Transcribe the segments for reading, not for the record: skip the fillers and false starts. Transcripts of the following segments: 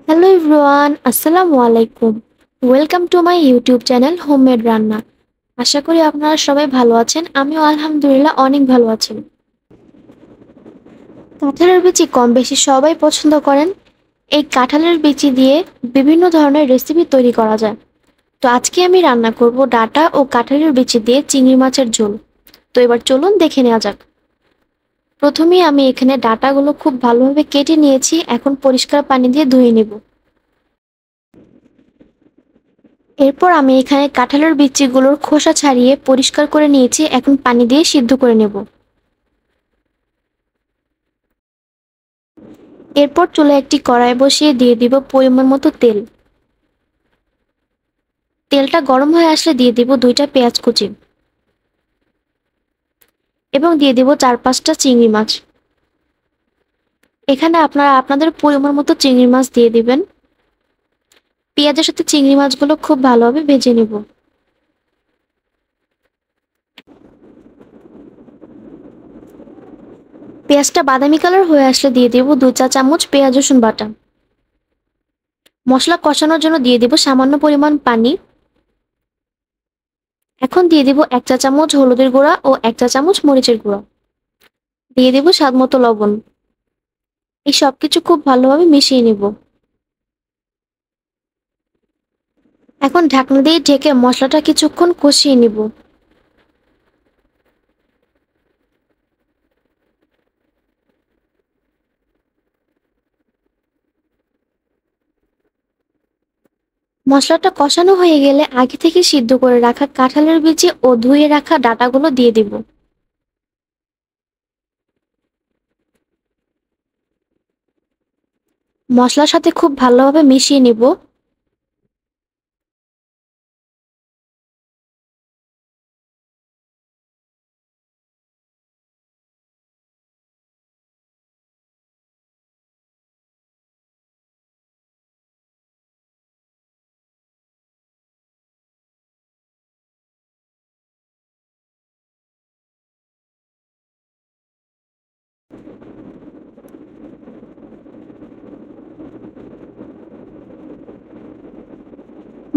Hello everyone, আসসালামু আলাইকুম। Welcome to my YouTube channel homemade রান্না। আশা করি আপনারা সবাই ভালো আছেন। আমিও আলহামদুলিল্লাহ অনেক ভালো আছি। কাঁঠালের বিচি কম বেশি সবাই পছন্দ করেন। এই কাঁঠালের বিচি দিয়ে বিভিন্ন ধরনের রেসিপি তৈরি করা যায়। তো আজকে আমি রান্না করব ডাঁটা ও কাঁঠালের বিচি দিয়ে চিংড়ি মাছের ঝোল। তো এবার চলুন দেখে নেওয়া যাক। প্রথমেই আমি এখানে ডাঁটাগুলো খুব ভালোভাবে কেটে নিয়েছি, এখন পরিষ্কার পানি দিয়ে ধুয়ে নেব। এরপর আমি এখানে কাঁঠালের বিচিগুলোর খোসা ছাড়িয়ে পরিষ্কার করে নিয়েছি, এখন পানি দিয়ে সিদ্ধ করে নেব। এরপর চুলায় একটি কড়াই বসিয়ে দিয়ে দিব পরিমাণ মতো তেল। তেলটা গরম হয়ে আসলে দিয়ে দিব 2টা পেঁয়াজ কুচি এবং দিয়ে দিব 4-5টা চিংড়ি মাছ। এখানে আপনারা আপনাদের পরিমাণ মতো চিংড়ি মাছ দিয়ে দিবেন। পেঁয়াজের সাথে চিংড়ি মাছগুলো খুব ভালোভাবে ভেজে নেব। পেঁয়াজটা বাদামি কালার হয়ে আসলে দিয়ে দিব 2 চা চামচ পেঁয়াজ রসুন বাটা। মশলা কষানোর জন্য দিয়ে দিব সামান্য পরিমাণ পানি। এখন দিয়ে দিব 1 চা চামচ হলুদের গুঁড়া ও 1 চা চামচ মরিচের গুঁড়া। দিয়ে দিব স্বাদ মতো লবণ। এই সবকিছু খুব ভালোভাবে মিশিয়ে নিব। এখন ঢাকনা দিয়ে ঢেকে মশলাটা কিছুক্ষণ কষিয়ে নিব। মশলাটা কষানো হয়ে গেলে আগে থেকে সিদ্ধ করে রাখা কাঁঠালের বিচি ও ধুয়ে রাখা ডাঁটাগুলো দিয়ে দিব। মশলার সাথে খুব ভালোভাবে মিশিয়ে নিব।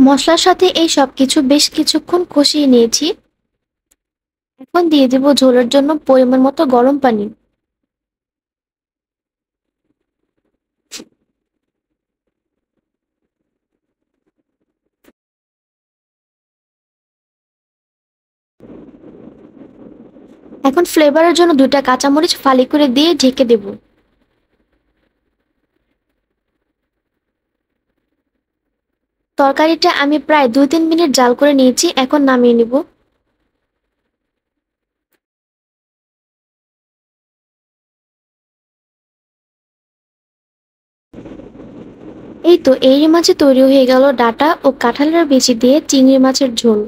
মশলার সাথে এই সবকিছু বেশ কিছুক্ষণ কষিয়ে নিয়েছি। এখন দিয়ে দিব ঝোলের জন্য পরিমাণ মতো গরম পানি। এখন ফ্লেভারের জন্য 2টা কাঁচামরিচ ফালি করে দিয়ে ঢেকে দেব। তরকারিটা আমি প্রায় 2-3 মিনিট জাল করে নিয়েছি, এখন নামিয়ে নিব। এই তো এরই মাঝে তৈরি হয়ে গেল ডাঁটা ও কাঁঠালের বিচি দিয়ে চিংড়ি মাছের ঝোল।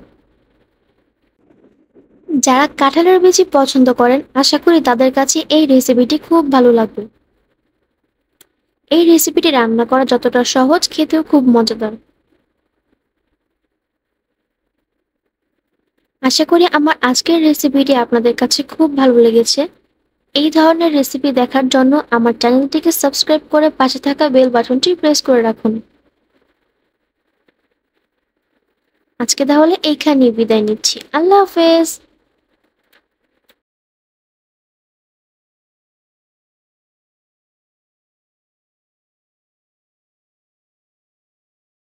যারা কাঁঠালের বিচি পছন্দ করেন আশা করি তাদের কাছে এই রেসিপিটি খুব ভালো লাগবে। এই রেসিপিটি রান্না করা যতটা সহজ, খেতেও খুব মজাদার। আশা করি আমার আজকের রেসিপিটি আপনাদের কাছে খুব ভালো লেগেছে। এই ধরনের রেসিপি দেখার জন্য আমার চ্যানেলটিকে সাবস্ক্রাইব করে পাশে থাকা বেল বাটনটি প্রেস করে রাখুন। আজকে তাহলে এইখানেই বিদায় নিচ্ছি। আল্লাহ হাফেজ।